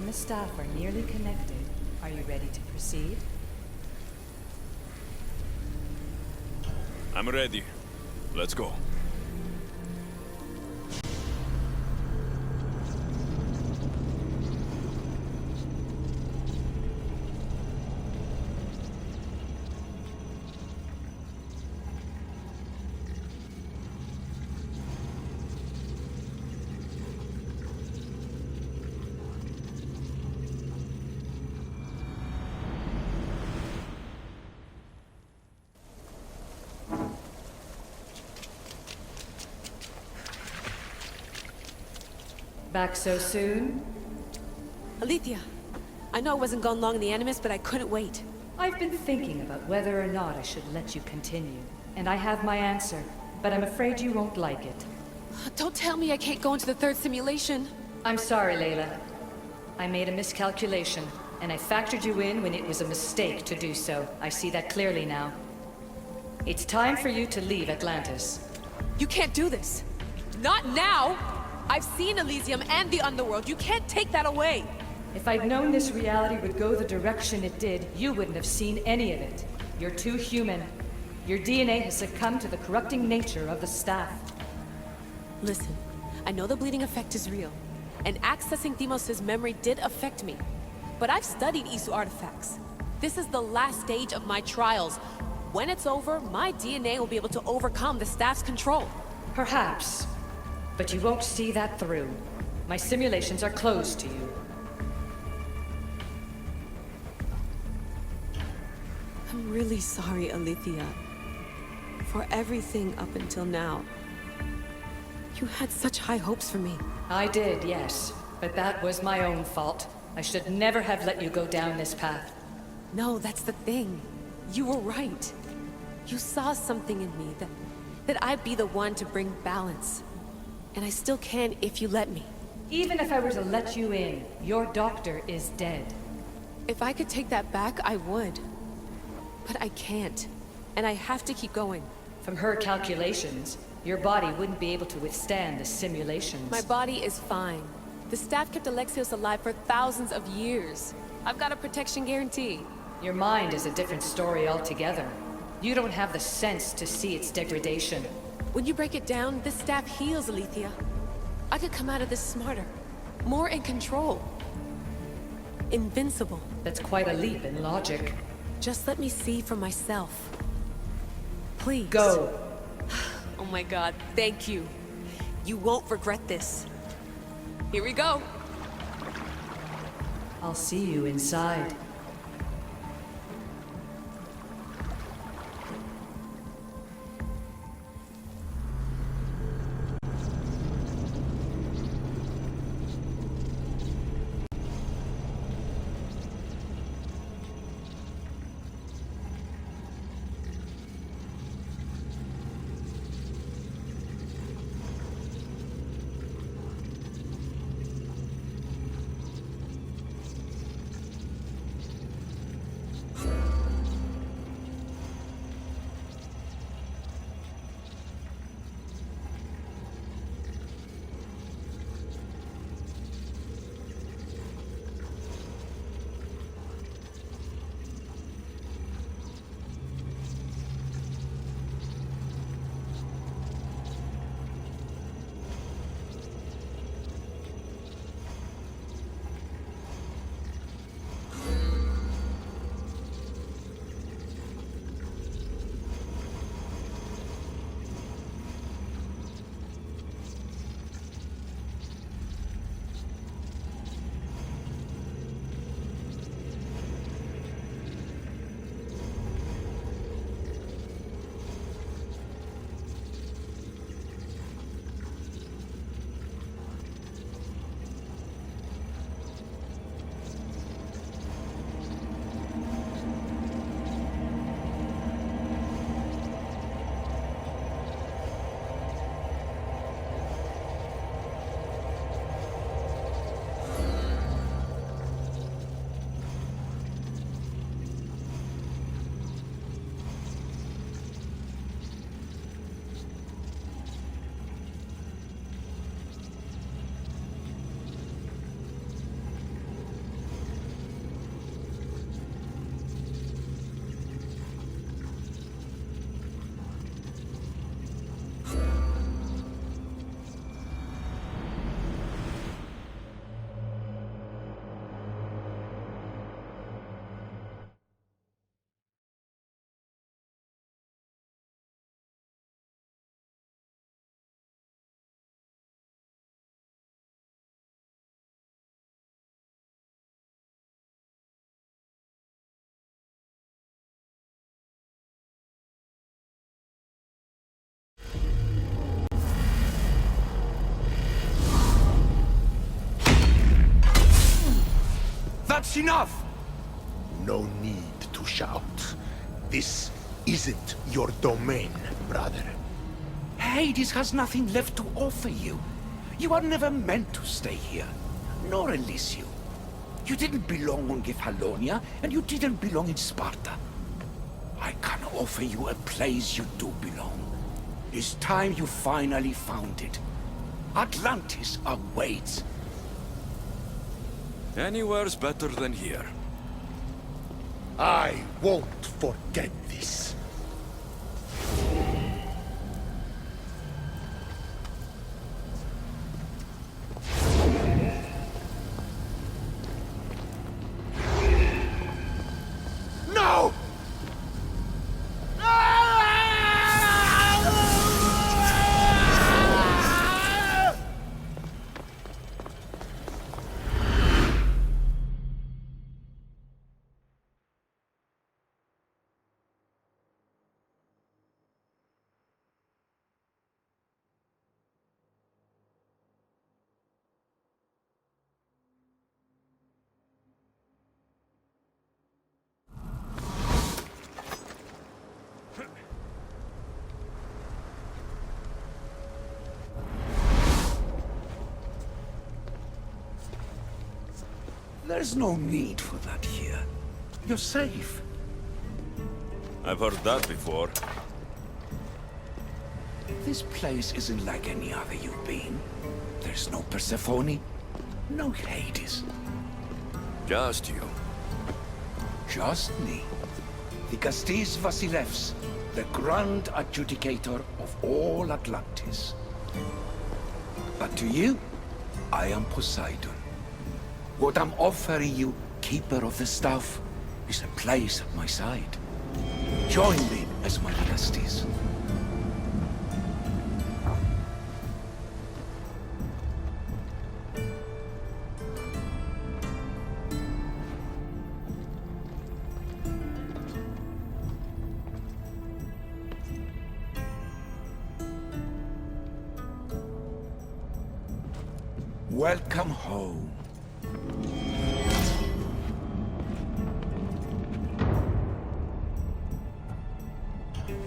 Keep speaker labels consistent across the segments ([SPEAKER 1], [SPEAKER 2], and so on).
[SPEAKER 1] the staff are nearly connected. Are you ready to proceed?
[SPEAKER 2] I'm ready. Let's go.
[SPEAKER 1] Back so soon?
[SPEAKER 3] Alethea, I know I wasn't gone long in the Animus, but I couldn't wait.
[SPEAKER 1] I've been thinking about whether or not I should let you continue, and I have my answer, but I'm afraid you won't like it.
[SPEAKER 3] Don't tell me I can't go into the third simulation.
[SPEAKER 1] I'm sorry, Layla. I made a miscalculation, and I factored you in when it was a mistake to do so. I see that clearly now. It's time for you to leave Atlantis.
[SPEAKER 3] You can't do this. Not now! I've seen Elysium and the Underworld. You can't take that away!
[SPEAKER 1] If I'd known this reality would go the direction it did, you wouldn't have seen any of it. You're too human. Your DNA has succumbed to the corrupting nature of the staff.
[SPEAKER 3] Listen, I know the bleeding effect is real, and accessing Deimos' memory did affect me. But I've studied Isu artifacts. This is the last stage of my trials. When it's over, my DNA will be able to overcome the staff's control.
[SPEAKER 1] Perhaps. But you won't see that through. My simulations are closed to you.
[SPEAKER 3] I'm really sorry, Alethea. For everything up until now. You had such high hopes for me.
[SPEAKER 1] I did, yes. But that was my own fault. I should never have let you go down this path.
[SPEAKER 3] No, that's the thing. You were right. You saw something in me that I'd be the one to bring balance. And I still can if you let me.
[SPEAKER 1] Even if I were to let you in, your doctor is dead.
[SPEAKER 3] If I could take that back, I would. But I can't. And I have to keep going.
[SPEAKER 1] From her calculations, your body wouldn't be able to withstand the simulations.
[SPEAKER 3] My body is fine. The staff kept Alexios alive for thousands of years. I've got a protection guarantee.
[SPEAKER 1] Your mind is a different story altogether. You don't have the sense to see its degradation.
[SPEAKER 3] When you break it down, this staff heals, Alethea. I could come out of this smarter, more in control. Invincible.
[SPEAKER 1] That's quite a leap in logic.
[SPEAKER 3] Just let me see for myself. Please.
[SPEAKER 1] Go.
[SPEAKER 3] Oh my god, thank you. You won't regret this. Here we go.
[SPEAKER 1] I'll see you inside.
[SPEAKER 4] That's enough!
[SPEAKER 5] No need to shout. This isn't your domain, brother.
[SPEAKER 4] Hades has nothing left to offer you. You are never meant to stay here, nor Elysium. You didn't belong on Kefalonia, and you didn't belong in Sparta. I can offer you a place you do belong. It's time you finally found it. Atlantis awaits.
[SPEAKER 2] Anywhere's better than here.
[SPEAKER 5] I won't forget this. No!
[SPEAKER 4] There's no need for that here. You're safe.
[SPEAKER 2] I've heard that before.
[SPEAKER 4] This place isn't like any other you've been. There's no Persephone, no Hades.
[SPEAKER 2] Just you.
[SPEAKER 4] Just me. Dikastis Vasilevs, the Grand Adjudicator of all Atlantis. But to you, I am Poseidon. What I'm offering you, Keeper of the Staff, is a place at my side. Join me as my Dikastis. Welcome home.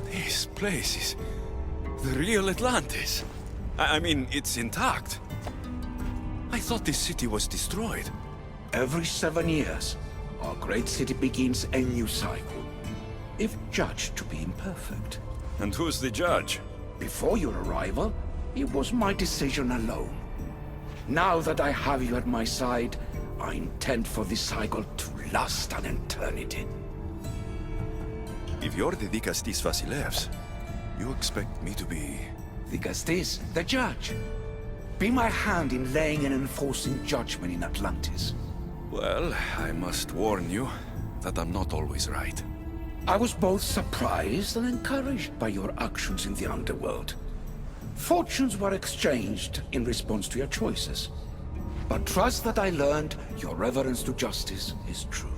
[SPEAKER 2] This place is the real Atlantis. I mean, it's intact. I thought this city was destroyed.
[SPEAKER 4] Every 7 years, our great city begins a new cycle, if judged to be imperfect.
[SPEAKER 2] And who's the judge?
[SPEAKER 4] Before your arrival, it was my decision alone. Now that I have you at my side, I intend for this cycle to last an eternity.
[SPEAKER 2] If you're the Dikastis Vasilevs, you expect me to be...
[SPEAKER 4] Dikastis, the judge. Be my hand in laying and enforcing judgment in Atlantis.
[SPEAKER 2] Well, I must warn you that I'm not always right.
[SPEAKER 4] I was both surprised and encouraged by your actions in the underworld. Fortunes were exchanged in response to your choices. But trust that I learned your reverence to justice is true.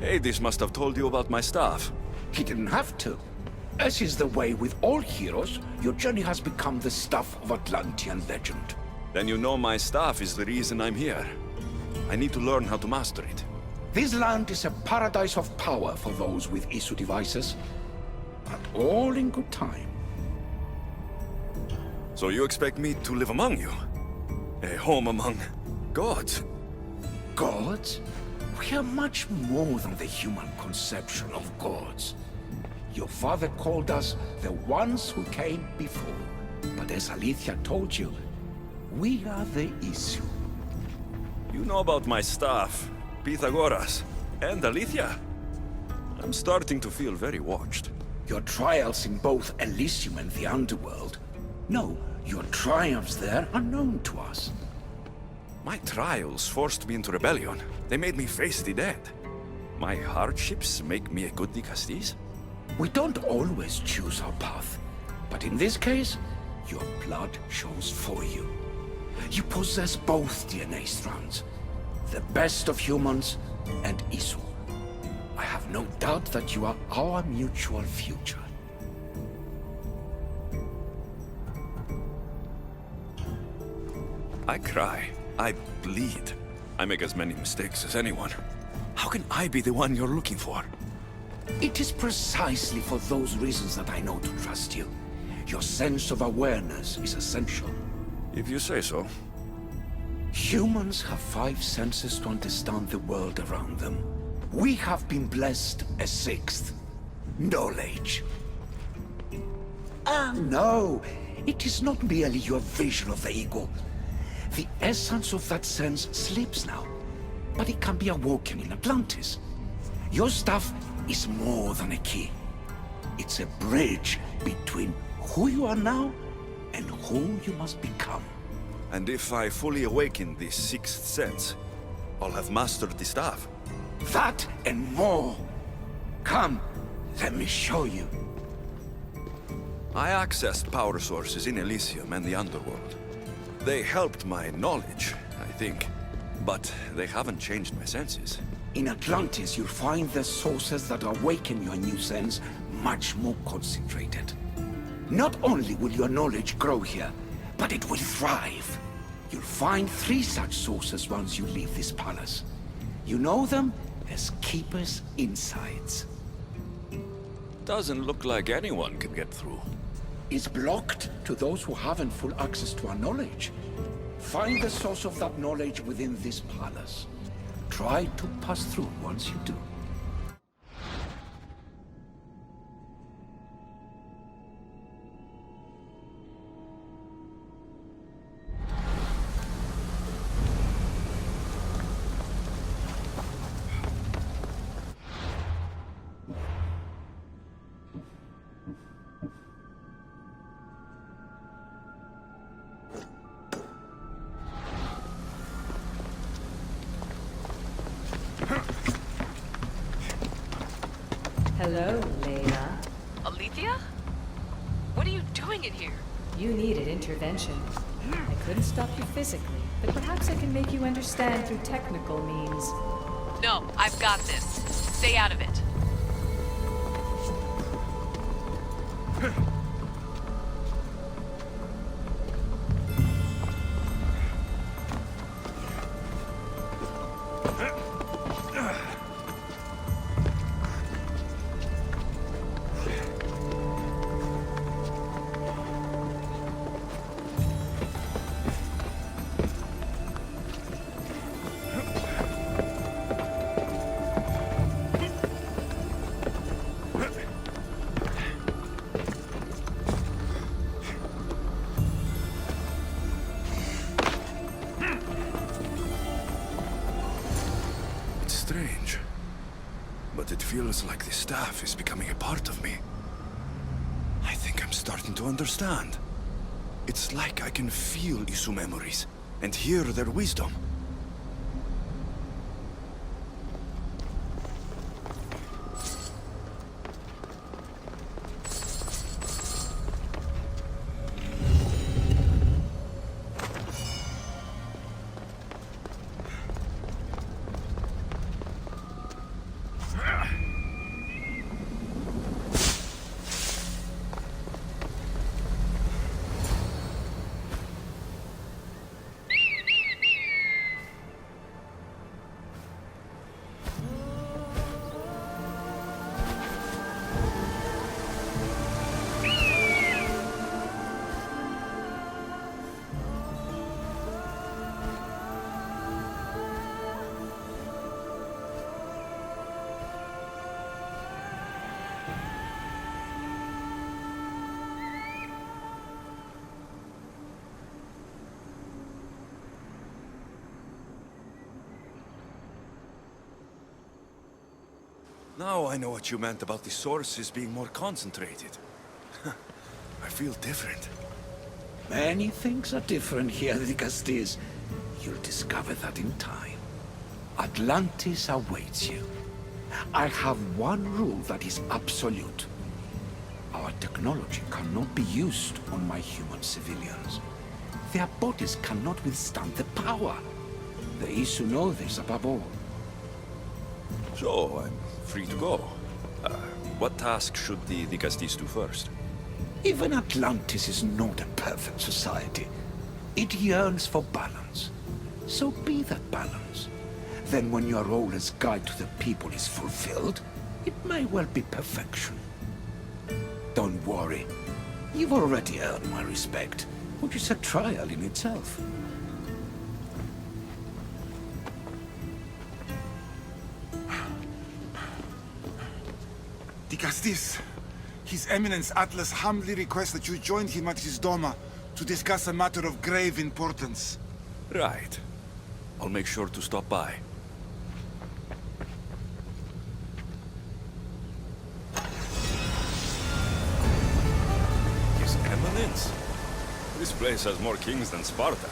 [SPEAKER 2] Hades must have told you about my staff.
[SPEAKER 4] He didn't have to. As is the way with all heroes, your journey has become the stuff of Atlantean legend.
[SPEAKER 2] Then you know my staff is the reason I'm here. I need to learn how to master it.
[SPEAKER 4] This land is a paradise of power for those with Isu devices, but all in good time.
[SPEAKER 2] So you expect me to live among you? A home among gods?
[SPEAKER 4] Gods? We are much more than the human conception of gods. Your father called us the ones who came before. But as Alethea told you, we are the Isu.
[SPEAKER 2] You know about my staff, Pythagoras, and Alethea. I'm starting to feel very watched.
[SPEAKER 4] Your trials in both Elysium and the Underworld. No, your triumphs there are known to us.
[SPEAKER 2] My trials forced me into rebellion. They made me face the dead. My hardships make me a good Dikastis?
[SPEAKER 4] We don't always choose our path, but in this case, your blood shows for you. You possess both DNA strands, the best of humans and Isu. I have no doubt that you are our mutual future.
[SPEAKER 2] I cry. I bleed. I make as many mistakes as anyone. How can I be the one you're looking for?
[SPEAKER 4] It is precisely for those reasons that I know to trust you. Your sense of awareness is essential.
[SPEAKER 2] If you say so.
[SPEAKER 4] Humans have 5 senses to understand the world around them. We have been blessed a 6th. Knowledge. No, it is not merely your vision of the ego. The essence of that sense sleeps now, but it can be awoken in Atlantis. Your stuff is more than a key. It's a bridge between who you are now and who you must become.
[SPEAKER 2] And if I fully awaken this 6th sense, I'll have mastered the staff.
[SPEAKER 4] That and more. Come, let me show you.
[SPEAKER 2] I accessed power sources in Elysium and the underworld. They helped my knowledge, I think. But they haven't changed my senses.
[SPEAKER 4] In Atlantis, you'll find the sources that awaken your new sense much more concentrated. Not only will your knowledge grow here, but it will thrive. You'll find 3 such sources once you leave this palace. You know them as Keeper's Insides.
[SPEAKER 2] Doesn't look like anyone can get through.
[SPEAKER 4] It's blocked to those who haven't full access to our knowledge. Find the source of that knowledge within this palace. Try to pass through once you do.
[SPEAKER 1] Hello, Layla.
[SPEAKER 3] Alethea? What are you doing in here?
[SPEAKER 1] You needed intervention. I couldn't stop you physically, but perhaps I can make you understand through technical means.
[SPEAKER 3] No, I've got this. Stay out of it.
[SPEAKER 2] Strange. But it feels like the staff is becoming a part of me. I think I'm starting to understand. It's like I can feel Isu memories and hear their wisdom. Now I know what you meant about the sources being more concentrated. I feel different.
[SPEAKER 4] Many things are different here, Dicastes. You'll discover that in time. Atlantis awaits you. I have one rule that is absolute. Our technology cannot be used on my human civilians. Their bodies cannot withstand the power. The Isu know this above all.
[SPEAKER 2] So, I'm free to go. What task should the Dicastes do first?
[SPEAKER 4] Even Atlantis is not a perfect society. It yearns for balance. So be that balance. then when your role as guide to the people is fulfilled, it may well be perfection. Don't worry. You've already earned my respect, which is a trial in itself.
[SPEAKER 6] Dicastis, His Eminence Atlas humbly requests that you join him at his Doma to discuss a matter of grave importance.
[SPEAKER 2] Right. I'll make sure to stop by. His Eminence? This place has more kings than Sparta.